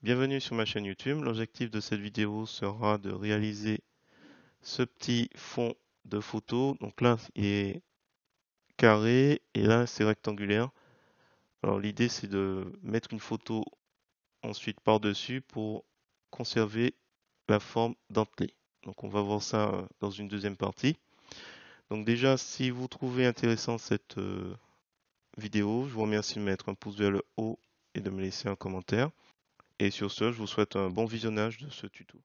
Bienvenue sur ma chaîne YouTube. L'objectif de cette vidéo sera de réaliser ce petit fond de photo. Donc là, il est carré et là, c'est rectangulaire. Alors l'idée, c'est de mettre une photo ensuite par-dessus pour conserver la forme dentelée. Donc on va voir ça dans une deuxième partie. Donc déjà, si vous trouvez intéressant cette vidéo, je vous remercie de mettre un pouce vers le haut et de me laisser un commentaire. Et sur ce, je vous souhaite un bon visionnage de ce tuto.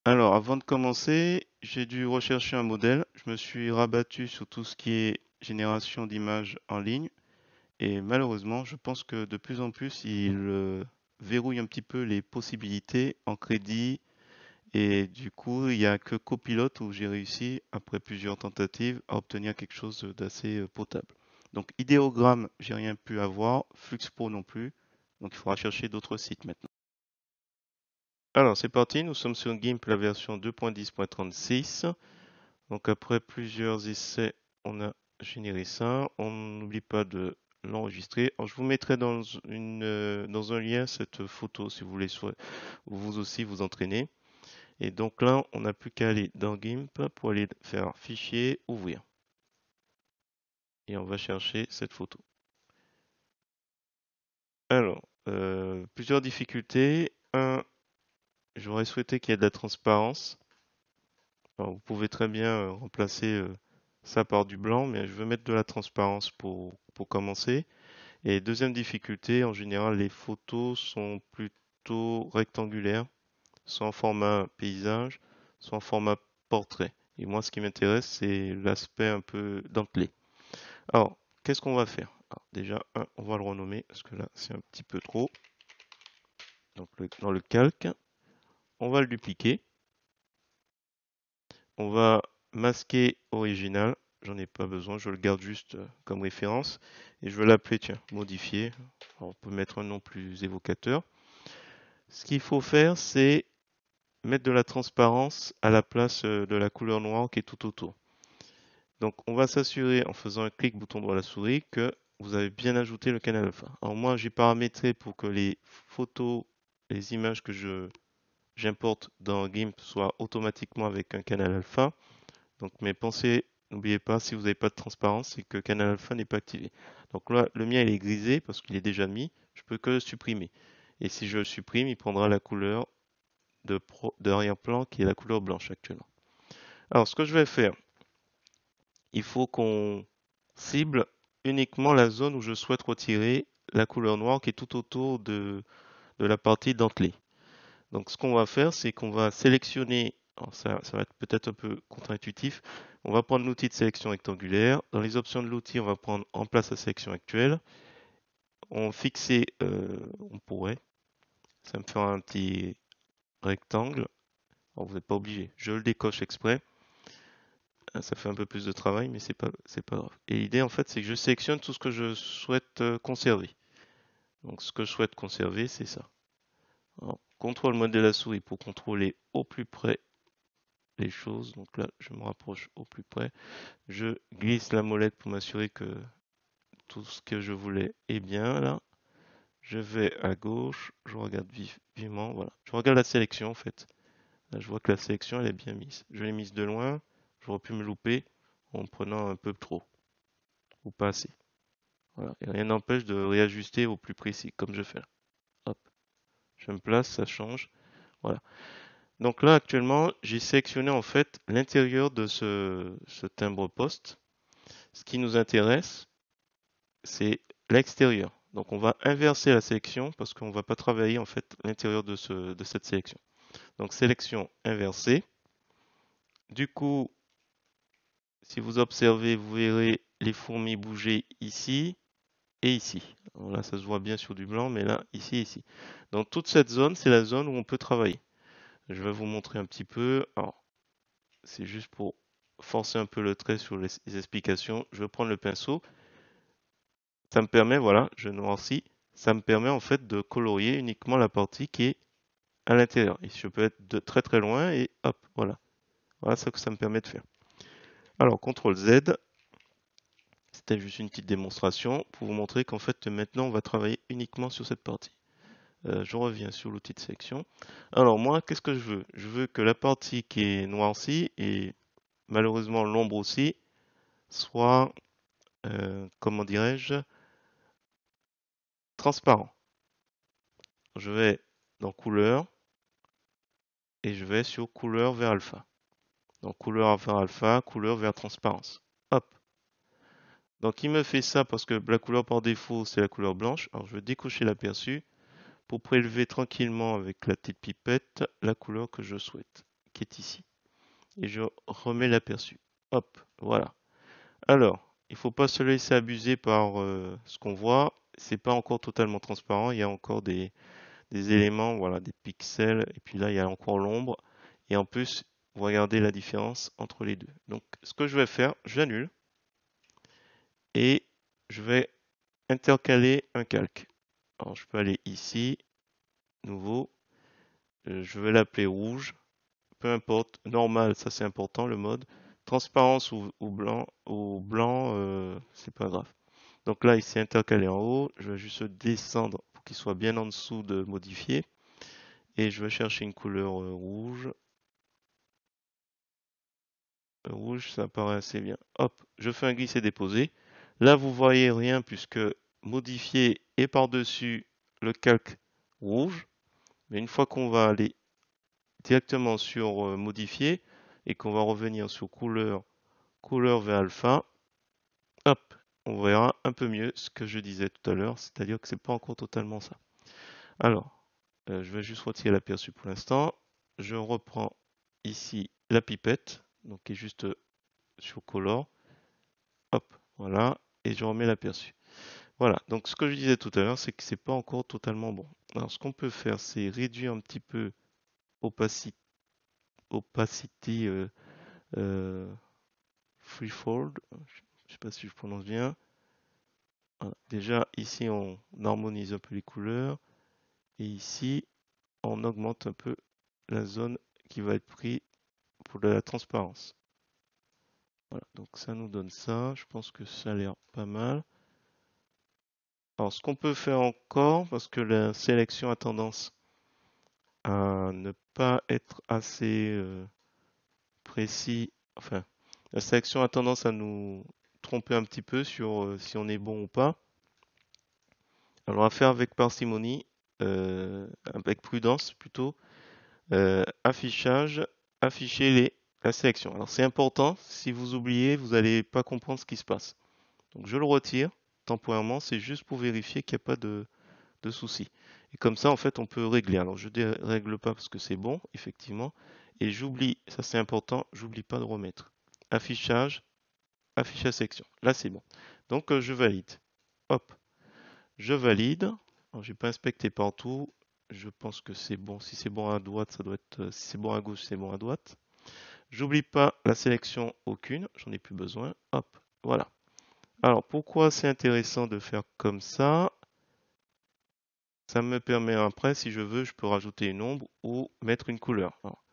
Alors, avant de commencer, j'ai dû rechercher un modèle. Je me suis rabattu sur tout ce qui est génération d'images en ligne. Et malheureusement, je pense que de plus en plus, il verrouille un petit peu les possibilités en crédit. Et du coup, il n'y a que Copilote où j'ai réussi, après plusieurs tentatives, à obtenir quelque chose d'assez potable. Donc, idéogramme, j'ai rien pu avoir. Fluxpro non plus. Donc, il faudra chercher d'autres sites maintenant. Alors, c'est parti. Nous sommes sur GIMP, la version 2.10.36. Donc après plusieurs essais, on a généré ça. On n'oublie pas de l'enregistrer. Alors, je vous mettrai dans un lien cette photo si vous voulez vous aussi vous entraîner. Et donc là, on n'a plus qu'à aller dans GIMP pour aller faire Fichier, Ouvrir. Et on va chercher cette photo. Alors, plusieurs difficultés. Un, j'aurais souhaité qu'il y ait de la transparence. Alors, vous pouvez très bien remplacer ça par du blanc, mais je veux mettre de la transparence pour commencer. Et deuxième difficulté, en général, les photos sont plutôt rectangulaires, soit en format paysage, soit en format portrait. Et moi, ce qui m'intéresse, c'est l'aspect un peu dentelé. Alors, qu'est-ce qu'on va faire? Alors, déjà, on va le renommer, parce que là, c'est un petit peu trop. Donc, dans le calque, on va le dupliquer. On va masquer original. J'en ai pas besoin, je le garde juste comme référence. Et je vais l'appeler, tiens, modifier. Alors, on peut mettre un nom plus évocateur. Ce qu'il faut faire, c'est mettre de la transparence à la place de la couleur noire qui est tout autour. Donc, on va s'assurer en faisant un clic bouton droit à la souris que vous avez bien ajouté le canal alpha. Alors moi, j'ai paramétré pour que les photos, les images que j'importe dans GIMP soient automatiquement avec un canal alpha. Donc, mais pensez, n'oubliez pas, si vous n'avez pas de transparence, c'est que canal alpha n'est pas activé. Donc là, le mien, il est grisé parce qu'il est déjà mis. Je peux que le supprimer. Et si je le supprime, il prendra la couleur d'arrière-plan qui est la couleur blanche actuellement. Alors, ce que je vais faire, il faut qu'on cible uniquement la zone où je souhaite retirer la couleur noire qui est tout autour de la partie dentelée. Donc, ce qu'on va faire, c'est qu'on va sélectionner, alors ça va être peut-être un peu contre-intuitif, on va prendre l'outil de sélection rectangulaire. Dans les options de l'outil, on va prendre en place la sélection actuelle. On fixer, on pourrait, ça me fera un petit rectangle. Alors, vous n'êtes pas obligé, je le décoche exprès. Ça fait un peu plus de travail, mais c'est pas grave. Et l'idée, en fait, c'est que je sélectionne tout ce que je souhaite conserver. Donc, ce que je souhaite conserver, c'est ça. Alors, contrôle modèle à la souris pour contrôler au plus près les choses. Donc là, je me rapproche au plus près. Je glisse la molette pour m'assurer que tout ce que je voulais est bien là. Je vais à gauche, je regarde vivement, voilà. Je regarde la sélection en fait. Là, je vois que la sélection elle est bien mise. Je l'ai mise de loin, j'aurais pu me louper en prenant un peu trop ou pas assez. Voilà. Et rien n'empêche de réajuster au plus précis, comme je fais là. Hop, je me place, ça change. Voilà. Donc là, actuellement, j'ai sélectionné en fait l'intérieur de ce timbre-poste. Ce qui nous intéresse, c'est l'extérieur. Donc on va inverser la sélection parce qu'on ne va pas travailler en fait l'intérieur de cette sélection. Donc sélection inversée. Du coup, si vous observez, vous verrez les fourmis bouger ici et ici. Alors là, ça se voit bien sur du blanc, mais là, ici et ici. Donc toute cette zone, c'est la zone où on peut travailler. Je vais vous montrer un petit peu. Alors, c'est juste pour forcer un peu le trait sur les explications. Je vais prendre le pinceau. Ça me permet, voilà, je noircis. Ça me permet en fait de colorier uniquement la partie qui est à l'intérieur. Et je peux être de très très loin et hop, voilà. Voilà ce que ça me permet de faire. Alors, CTRL Z, c'était juste une petite démonstration pour vous montrer qu'en fait maintenant on va travailler uniquement sur cette partie. Je reviens sur l'outil de sélection. Alors moi, qu'est-ce que je veux? Je veux que la partie qui est noircie et malheureusement l'ombre aussi soit, comment dirais-je, transparent. Je vais dans couleur et je vais sur couleur vers alpha. Donc couleur vers alpha, couleur vers transparence. Hop. Donc il me fait ça parce que la couleur par défaut c'est la couleur blanche. Alors je vais décocher l'aperçu pour prélever tranquillement avec la petite pipette la couleur que je souhaite, qui est ici. Et je remets l'aperçu. Hop, voilà. Alors, il ne faut pas se laisser abuser par ce qu'on voit. C'est pas encore totalement transparent. Il y a encore des éléments, voilà, des pixels. Et puis là, il y a encore l'ombre. Et en plus, vous regardez la différence entre les deux. Donc, ce que je vais faire, j'annule et je vais intercaler un calque. Alors, je peux aller ici, nouveau. Je vais l'appeler rouge. Peu importe. Normal, ça c'est important, le mode. Transparence ou blanc, c'est pas grave. Donc là, il s'est intercalé en haut. Je vais juste descendre pour qu'il soit bien en dessous de modifier. Et je vais chercher une couleur rouge. Rouge, ça paraît assez bien. Hop, je fais un glisser-déposer. Là, vous voyez rien puisque modifier est par-dessus le calque rouge. Mais une fois qu'on va aller directement sur modifier et qu'on va revenir sur couleur vers alpha, hop, on verra un peu mieux ce que je disais tout à l'heure, c'est-à-dire que c'est pas encore totalement ça. Alors, je vais juste retirer l'aperçu pour l'instant. Je reprends ici la pipette, donc qui est juste sur color. Hop, voilà, et je remets l'aperçu. Voilà, donc ce que je disais tout à l'heure, c'est que c'est pas encore totalement bon. Alors, ce qu'on peut faire, c'est réduire un petit peu opacity, opacity freefold. Je sais pas si je prononce bien. Voilà. Déjà, ici, on harmonise un peu les couleurs. Et ici, on augmente un peu la zone qui va être prise pour de la transparence. Voilà, donc ça nous donne ça. Je pense que ça a l'air pas mal. Alors, ce qu'on peut faire encore, parce que la sélection a tendance à ne pas être assez précis, enfin, la sélection a tendance à nous tromper un petit peu sur si on est bon ou pas. Alors, à faire avec parcimonie, avec prudence plutôt. Affichage, afficher la sélection. Alors c'est important, si vous oubliez, vous n'allez pas comprendre ce qui se passe. Donc je le retire temporairement, c'est juste pour vérifier qu'il n'y a pas de souci. Et comme ça, en fait, on peut régler. Alors je ne règle pas parce que c'est bon, effectivement. Et j'oublie, ça c'est important, j'oublie pas de remettre. Affichage, afficher sélection. Là c'est bon. Donc je valide. Hop, je valide. Je n'ai pas inspecté partout. Je pense que c'est bon. Si c'est bon à droite, ça doit être. Si c'est bon à gauche, c'est bon à droite. J'oublie pas la sélection aucune. J'en ai plus besoin. Hop, voilà. Alors pourquoi c'est intéressant de faire comme ça? Ça me permet après, si je veux, je peux rajouter une ombre ou mettre une couleur. Alors,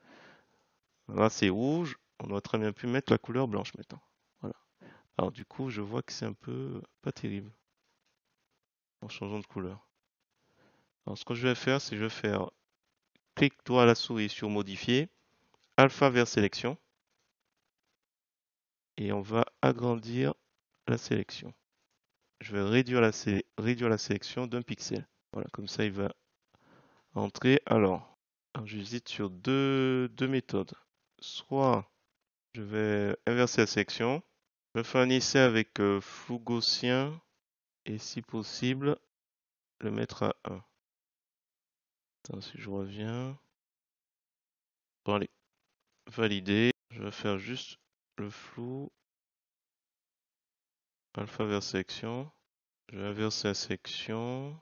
là c'est rouge. On aurait très bien pu mettre la couleur blanche maintenant. Voilà. Alors du coup, je vois que c'est un peu pas terrible en changeant de couleur. Alors ce que je vais faire, c'est je vais faire clic droit à la souris sur modifier, alpha vers sélection, et on va agrandir la sélection. Je vais réduire la sélection d'un pixel. Voilà, comme ça il va entrer. Alors j'hésite sur deux méthodes. Soit je vais inverser la sélection, je vais faire un essai avec flou gaussien et si possible le mettre à 1. Attends, si je reviens. Bon allez, valider. Je vais faire juste le flou. Alpha vers sélection. Je vais inverser la sélection.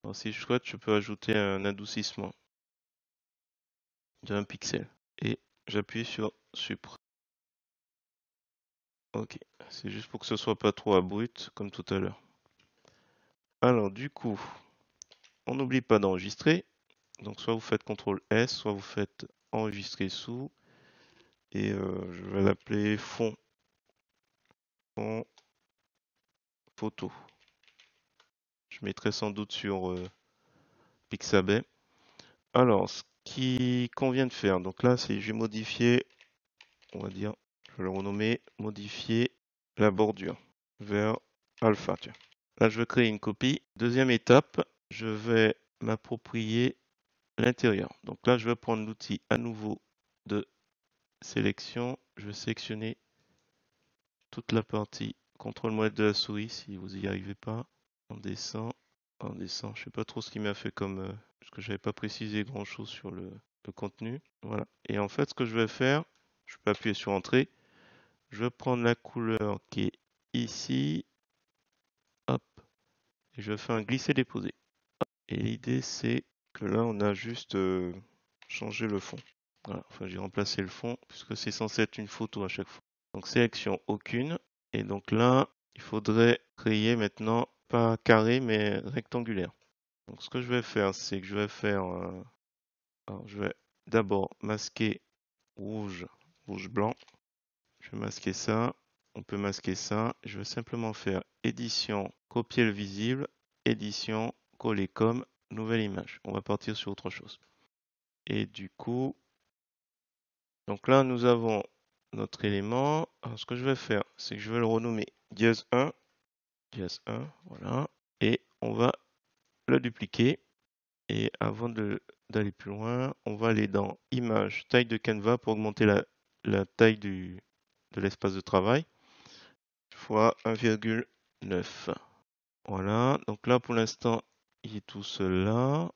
Alors, si je souhaite, je peux ajouter un adoucissement de 1 pixel. Et j'appuie sur Supr. Ok, c'est juste pour que ce soit pas trop abrupt comme tout à l'heure. Alors du coup, on n'oublie pas d'enregistrer. Donc soit vous faites CTRL S, soit vous faites enregistrer sous. Et je vais l'appeler fond photo. Je mettrai sans doute sur Pixabay. Alors, ce qui convient de faire, donc là, c'est j'ai modifié, on va dire, je vais le renommer, modifier la bordure vers alpha. Tiens. Là, je vais créer une copie. Deuxième étape, je vais m'approprier l'intérieur. Donc là, je vais prendre l'outil à nouveau de sélection. Je vais sélectionner toute la partie contrôle molette de la souris si vous n'y arrivez pas. On descend, on descend. Je sais pas trop ce qu'il m'a fait comme parce que j'avais pas précisé grand chose sur le contenu. Voilà. Et en fait, ce que je vais faire, je peux appuyer sur Entrée. Je vais prendre la couleur qui est ici. Hop. Et je vais faire un glisser-déposer. Et l'idée, c'est que là, on a juste changé le fond. Voilà. Enfin, j'ai remplacé le fond puisque c'est censé être une photo à chaque fois. Donc, sélection aucune. Et donc là, il faudrait créer maintenant, pas carré, mais rectangulaire. Donc, ce que je vais faire, c'est que je vais faire... alors, je vais d'abord masquer rouge, rouge-blanc. Je vais masquer ça. On peut masquer ça. Je vais simplement faire édition, copier le visible, édition, coller comme, nouvelle image. On va partir sur autre chose. Et du coup, donc là, nous avons notre élément. Alors, ce que je vais faire, c'est que je vais le renommer dièse 1, voilà. Et on va le dupliquer. Et avant d'aller plus loin, on va aller dans Image, taille de canevas pour augmenter la taille de l'espace de travail fois 1,9. Voilà, donc là pour l'instant, il est tout seul là.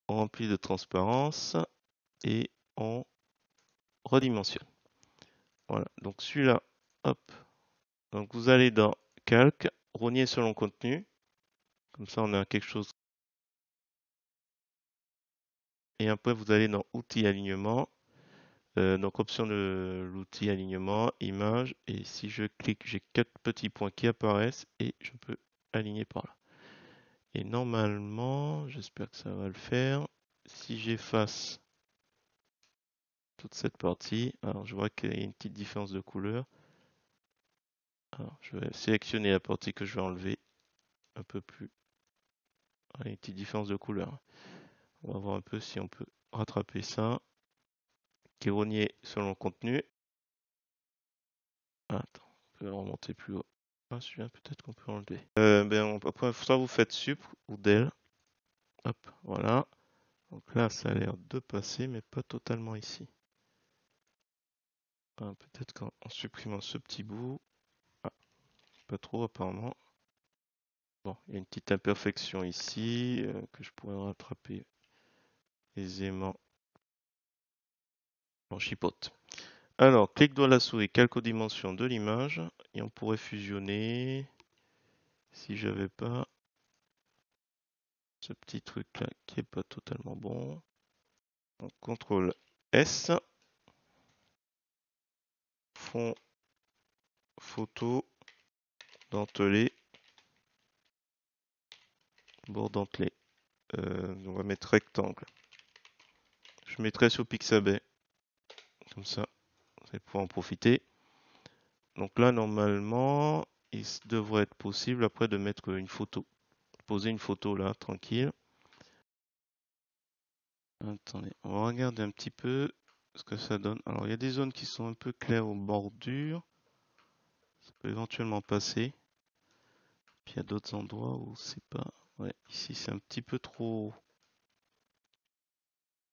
On remplit de transparence et on redimensionne. Voilà, donc celui-là, hop. Donc vous allez dans Calque, rogner selon contenu. Comme ça, on a quelque chose. Et après, vous allez dans Outils alignement. Donc option de l'outil alignement, image, et si je clique, j'ai 4 petits points qui apparaissent et je peux aligner par là. Et normalement, j'espère que ça va le faire. Si j'efface toute cette partie, alors je vois qu'il y a une petite différence de couleur. Alors je vais sélectionner la partie que je vais enlever un peu plus. Il y a une petite différence de couleur. On va voir un peu si on peut rattraper ça. Rogner selon le contenu. Attends, on peut remonter plus haut. Ah, celui-là, peut-être qu'on peut enlever. Après, soit vous faites sup ou del. Hop, voilà. Donc là, ça a l'air de passer, mais pas totalement ici. Ah, peut-être qu'en supprimant ce petit bout. Ah, pas trop apparemment. Bon, il y a une petite imperfection ici que je pourrais rattraper aisément en chipote. Alors, clic droit de la souris, calque aux dimensions de l'image. Et on pourrait fusionner si j'avais pas ce petit truc là qui est pas totalement bon. Donc, CTRL S, fond photo dentelé, bord dentelé. On va mettre rectangle. Je mettrai sur Pixabay, comme ça, vous allez pouvoir en profiter. Donc là, normalement, il devrait être possible après de mettre une photo. Poser une photo là, tranquille. Attendez, on va regarder un petit peu ce que ça donne. Alors, il y a des zones qui sont un peu claires aux bordures. Ça peut éventuellement passer. Puis il y a d'autres endroits où c'est pas... Ouais, ici c'est un petit peu trop...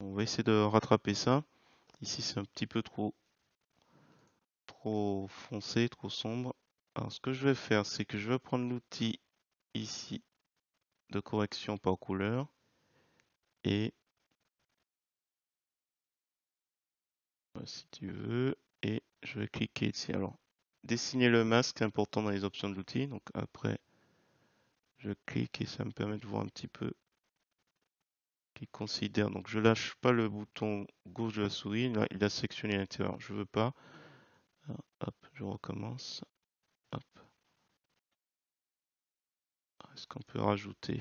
On va essayer de rattraper ça. Ici c'est un petit peu trop foncé, trop sombre. Alors ce que je vais faire, c'est que je vais prendre l'outil ici de correction par couleur et si tu veux, et je vais cliquer ici. Alors, dessiner le masque, c'est important dans les options de l'outil. Donc après, je clique et ça me permet de voir un petit peu qu'il considère. Donc je lâche pas le bouton gauche de la souris. Là, il a sectionné l'intérieur. Je veux pas. Alors, hop, je recommence. Hop. Est-ce qu'on peut rajouter?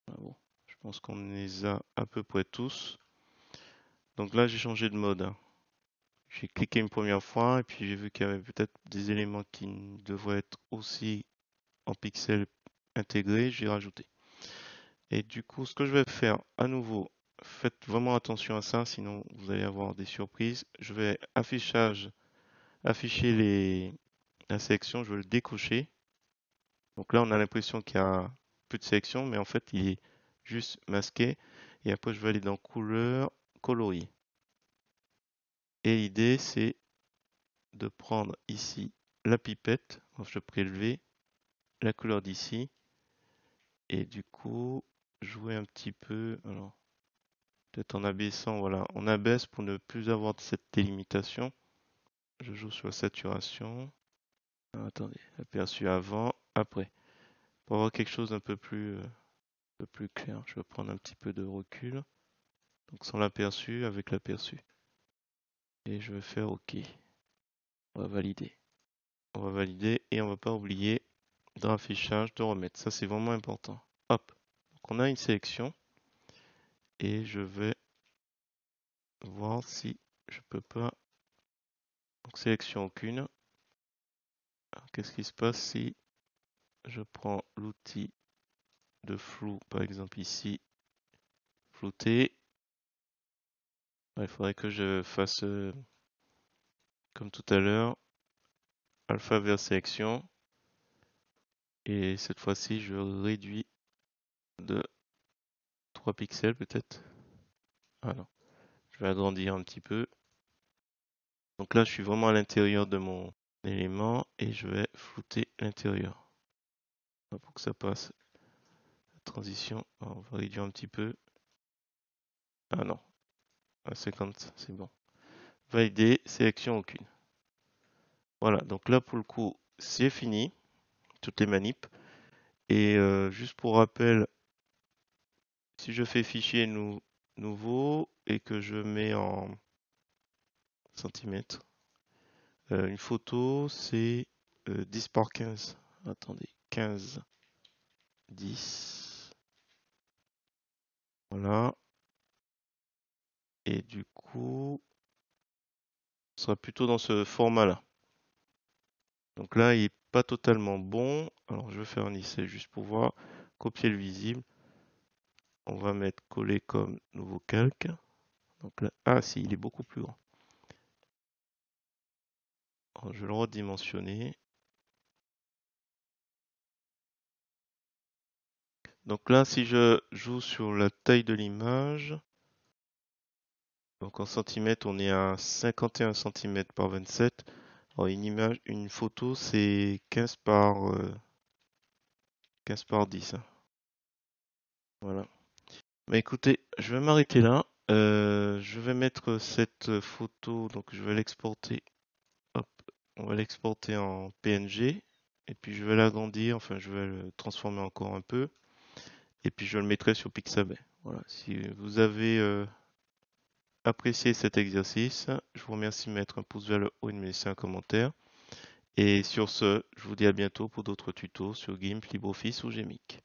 Ah bon, je pense qu'on les a à peu près tous. Donc là, j'ai changé de mode. J'ai cliqué une première fois et puis j'ai vu qu'il y avait peut-être des éléments qui devraient être aussi en pixels intégrés. J'ai rajouté. Et du coup, ce que je vais faire à nouveau, faites vraiment attention à ça, sinon vous allez avoir des surprises. Je vais afficher la sélection, je vais le décocher. Donc là, on a l'impression qu'il y a plus de sélection, mais en fait, il est juste masqué. Et après, je vais aller dans couleur, coloris. Et l'idée, c'est de prendre ici la pipette. Donc, je vais prélever la couleur d'ici. Et du coup, jouer un petit peu. Alors, peut-être en abaissant, voilà. On abaisse pour ne plus avoir cette délimitation. Je joue sur la saturation. Ah, attendez, aperçu avant, après. Pour avoir quelque chose d'un peu plus clair, je vais prendre un petit peu de recul. Donc sans l'aperçu, avec l'aperçu. Et je vais faire OK. On va valider. On va valider et on va pas oublier dans l'affichage de remettre. Ça c'est vraiment important. Hop. Donc on a une sélection et je vais voir si je peux pas. Donc sélection aucune. Qu'est-ce qui se passe si je prends l'outil de flou, par exemple ici, flouter. Il faudrait que je fasse comme tout à l'heure, alpha vers sélection. Et cette fois-ci, je réduis de 3 pixels peut-être. Ah non, je vais agrandir un petit peu. Donc là, je suis vraiment à l'intérieur de mon élément et je vais flouter l'intérieur. Pour que ça passe. La transition, on va réduire un petit peu. Ah non, à 50, c'est bon. Valider, sélection aucune. Voilà, donc là pour le coup, c'est fini, toutes les manips. Et juste pour rappel, si je fais fichier nouveau et que je mets en centimètres, une photo c'est 10 par 15. Attendez, 15, 10. Voilà. Et du coup, ce sera plutôt dans ce format-là. Donc là, il n'est pas totalement bon. Alors je vais faire un essai juste pour voir. Copier le visible. On va mettre coller comme nouveau calque. Donc là, ah si, il est beaucoup plus grand. Alors, je vais le redimensionner. Donc là, si je joue sur la taille de l'image, donc en centimètres, on est à 51 cm par 27. Alors une photo, c'est 15 par 10, hein. Voilà. Bah écoutez, je vais m'arrêter là. Je vais mettre cette photo, donc je vais l'exporter. Hop, on va l'exporter en PNG. Et puis je vais l'agrandir, enfin je vais le transformer encore un peu. Et puis je le mettrai sur Pixabay. Voilà. Si vous avez apprécié cet exercice, je vous remercie de mettre un pouce vers le haut et de me laisser un commentaire. Et sur ce, je vous dis à bientôt pour d'autres tutos sur GIMP, LibreOffice ou GMIC.